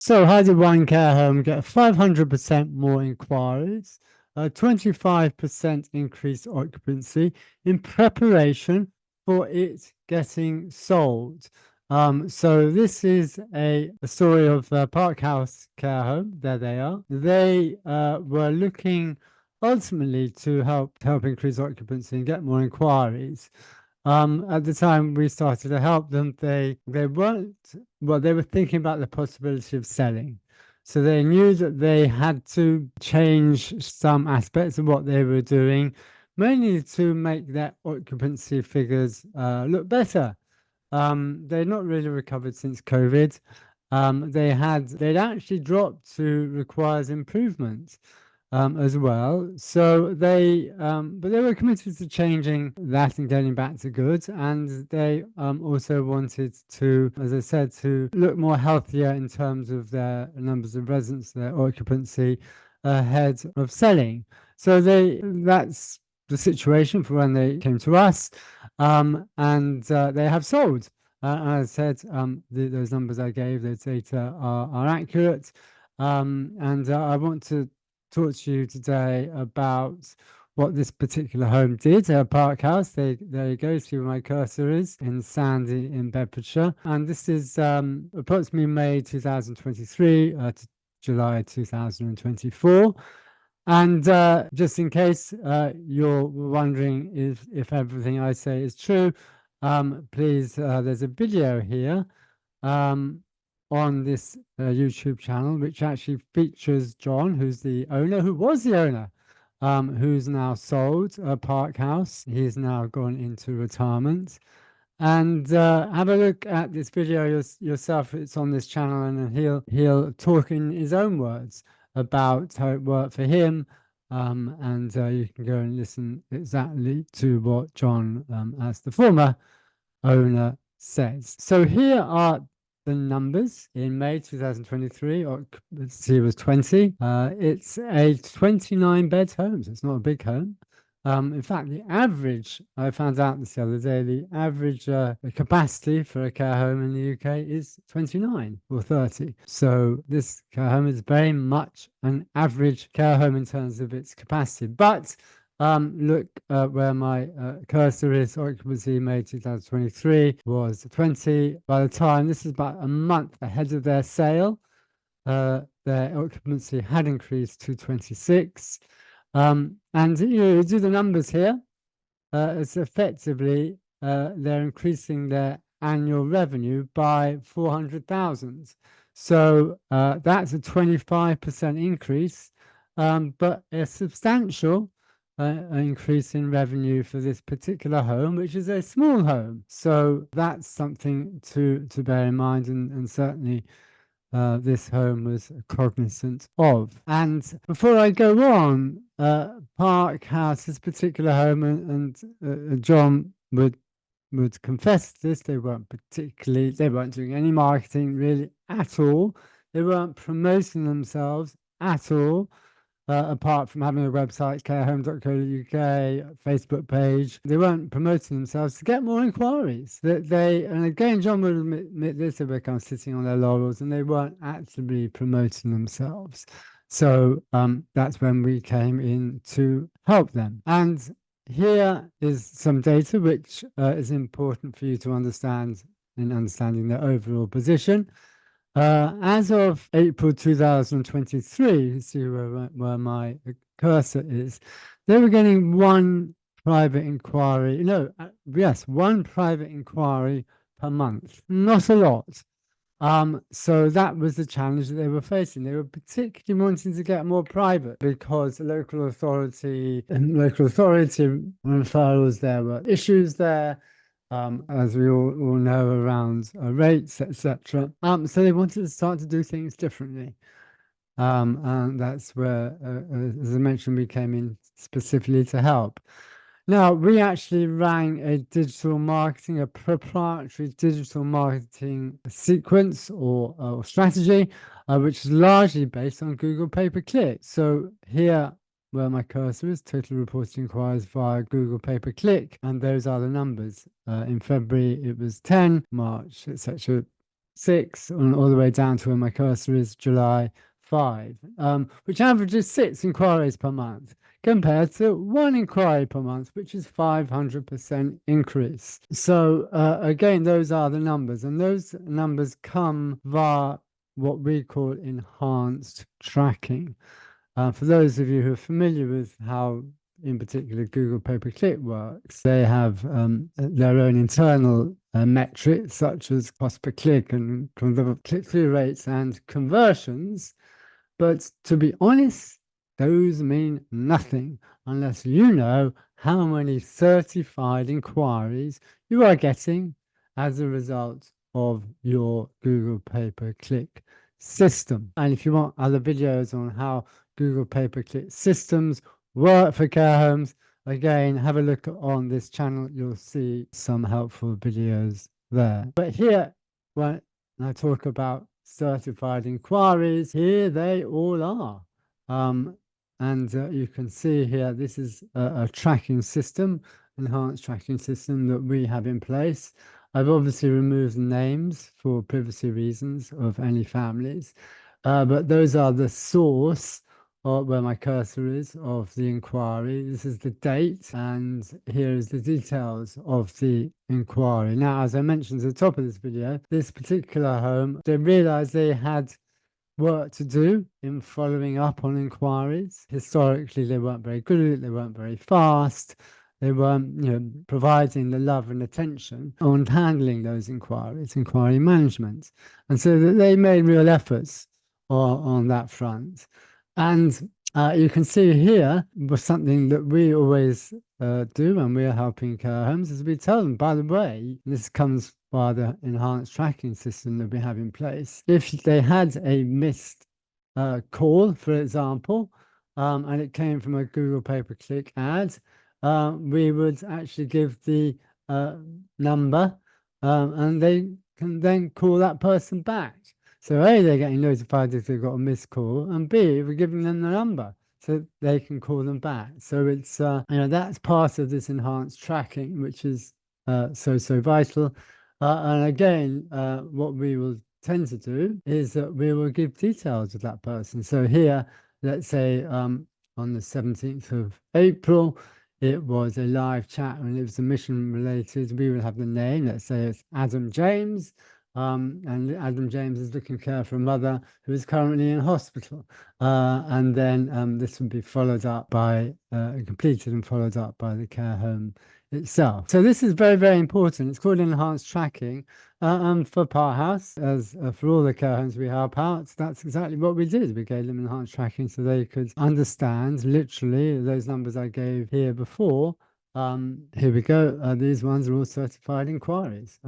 So, how did one care home get 500% more inquiries, a 25% increased occupancy in preparation for it getting sold? So this is a story of Park House Care Home. There they are. They were looking ultimately to help increase occupancy and get more inquiries. At the time we started to help them, they weren't they were thinking about the possibility of selling. So they knew that they had to change some aspects of what they were doing, mainly to make their occupancy figures look better. They'd not really recovered since COVID. They'd actually dropped to requires improvement as well. But they were committed to changing that and getting back to good. And they also wanted to, as I said, to look more healthier in terms of their numbers of residents, their occupancy ahead of selling. That's the situation for when they came to us, and they have sold. As I said, those numbers I gave, those data are accurate. And I want to talk to you today about what this particular home did. Park House, there you go, see where my cursor is, in Sandy in Bedfordshire. And this is approximately May 2023 to July 2024. And just in case you're wondering if everything I say is true, please, there's a video here um, on this YouTube channel, which actually features John, who's the owner, who was the owner, who's now sold a Park House. He's now gone into retirement. And have a look at this video yourself. It's on this channel, and he'll talk in his own words about how it worked for him. And you can go and listen exactly to what John, as the former owner, says. So here are the numbers in May 2023. Occupancy was 20. It's a 29-bed home, so it's not a big home. In fact, the average, I found out this the other day, the average capacity for a care home in the UK is 29 or 30. So this care home is very much an average care home in terms of its capacity. But look where my cursor is. Occupancy May 2023 was 20. By the time, this is about a month ahead of their sale, their occupancy had increased to 26. And you do the numbers here. It's effectively they're increasing their annual revenue by 400,000. So that's a 25% increase, but a substantial increase in revenue for this particular home, which is a small home. So that's something to bear in mind, and certainly this home was cognizant of. And before I go on, Park House, this particular home, and John would confess this, they weren't doing any marketing really at all. They weren't promoting themselves at all. Apart from having a website, carehome.co.uk, Facebook page, they weren't promoting themselves to get more inquiries. And again, John would admit this, they were kind of sitting on their laurels, and they weren't actively promoting themselves. So that's when we came in to help them. And here is some data which is important for you to understand in understanding their overall position. As of April 2023, you see where my cursor is, they were getting one private inquiry. No, yes, one private inquiry per month. Not a lot. So that was the challenge that they were facing. They were particularly wanting to get more private because the local authority referrals, there were issues there. As we all know, around rates, etc. So they wanted to start to do things differently. And that's where, as I mentioned, we came in specifically to help. Now, we actually ran a proprietary digital marketing sequence or strategy, which is largely based on Google pay-per-click. So here, where my cursor is, total reported inquiries via Google pay-per-click, and those are the numbers. In February, it was 10, March, etc. 6, and all the way down to where my cursor is July 5, which averages 6 inquiries per month compared to 1 inquiry per month, which is 500% increase. So again, those are the numbers, and those numbers come via what we call enhanced tracking. For those of you who are familiar with how, in particular, Google pay-per-click works, they have their own internal metrics, such as cost per click and click-through rates and conversions. But to be honest, those mean nothing unless you know how many certified inquiries you are getting as a result of your Google pay-per-click system. And if you want other videos on how Google pay-per-click systems work for care homes, again, have a look on this channel. You'll see some helpful videos there. But here, when I talk about certified inquiries, here they all are. And you can see here, this is a tracking system, enhanced tracking system that we have in place. I've obviously removed the names for privacy reasons of any families, but those are the source or where my cursor is of the inquiry. This is the date, and here is the details of the inquiry. Now, as I mentioned at the top of this video, this particular home, they realized they had work to do in following up on inquiries. Historically, they weren't very good at it, they weren't very fast. They weren't, providing the love and attention on handling those inquiries, inquiry management. And so they made real efforts on that front. And you can see here was something that we always do when we are helping care homes, is we tell them, by the way, this comes by the enhanced tracking system that we have in place. If they had a missed call, for example, and it came from a Google pay-per-click ad, we would actually give the number, and they can then call that person back. So A, they're getting notified if they've got a missed call, and B, we're giving them the number so they can call them back. So it's that's part of this enhanced tracking, which is so vital. And again, what we will tend to do is that we will give details of that person. So here, let's say on the 17th of April, it was a live chat and it was admission related. We will have the name. Let's say it's Adam James. And Adam James is looking care for a mother who is currently in hospital. And then this would be followed up by, completed and followed up by the care home itself. So this is very, very important. It's called enhanced tracking. And for Part House, as for all the care homes we help out, that's exactly what we did. We gave them enhanced tracking so they could understand literally those numbers I gave here before. Here we go. These ones are all certified inquiries.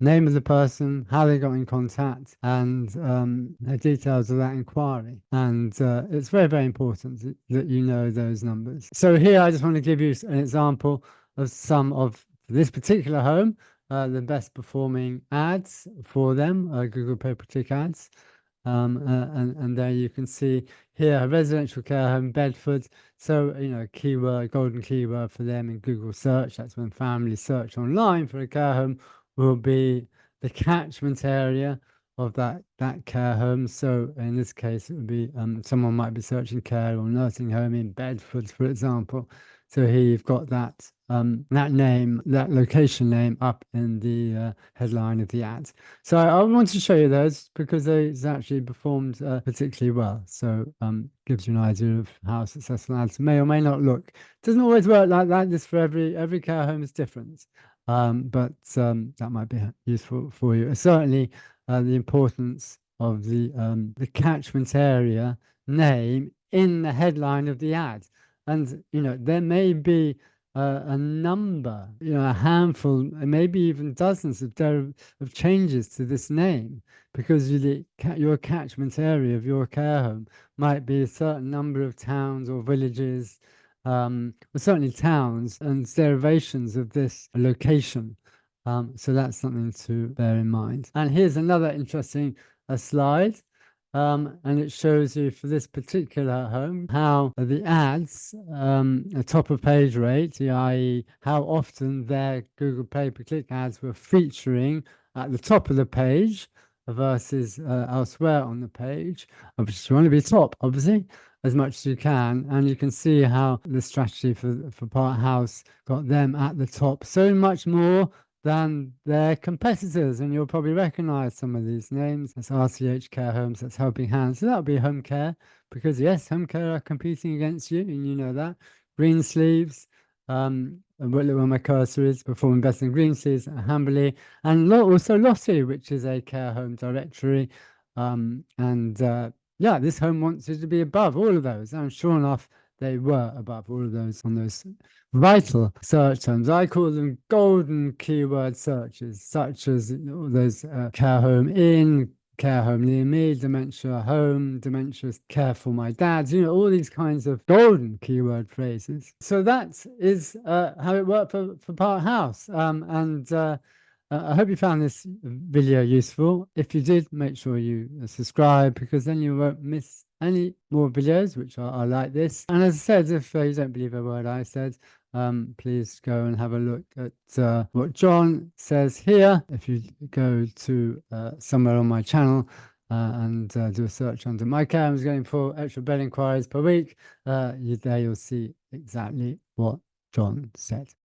Name of the person, how they got in contact, and the details of that inquiry. And it's very, very important that you know those numbers. So here I just want to give you an example of some of this particular home, the best performing ads for them, Google pay-per-click ads. And there you can see here a residential care home, Bedford. So, keyword, golden keyword for them in Google search. That's when families search online for a care home, will be the catchment area of that care home. So in this case, it would be someone might be searching care or nursing home in Bedford, for example. So here you've got that name, that location name up in the headline of the ad. So I want to show you those because those actually performed particularly well. So gives you an idea of how successful ads may or may not look. It doesn't always work like that. This for every care home is different. But that might be useful for you. Certainly, the importance of the catchment area name in the headline of the ad. And, there may be a number, a handful, maybe even dozens of changes to this name, because your catchment area of your care home might be a certain number of towns or villages, but certainly towns and derivations of this location. So that's something to bear in mind. And here's another interesting slide. And it shows you for this particular home how the ads, the top of page rate, i.e. how often their Google pay-per-click ads were featuring at the top of the page, versus elsewhere on the page. Obviously, you want to be top, obviously, as much as you can. And you can see how the strategy for Part House got them at the top so much more than their competitors. And you'll probably recognize some of these names. That's RCH Care Homes, that's Helping Hands. So that'll be Home Care, because yes, Home Care are competing against you, and you know that. Green Sleeves, where my cursor is, Performing Best in Green Sleeves, Hamberley, and also Lottie, which is a care home directory. And yeah, this home wants you to be above all of those. And sure enough, they were above all of those on those vital search terms. I call them golden keyword searches, such as all those care home in, care home near me, dementia home, dementia care for my dad, all these kinds of golden keyword phrases. So that is how it worked for Part House. I hope you found this video useful. If you did, make sure you subscribe, because then you won't miss any more videos which are like this. And as I said, if you don't believe a word I said, please go and have a look at what John says here. If you go to somewhere on my channel and do a search under my care, I was going for extra bed inquiries per week, there you'll see exactly what John said.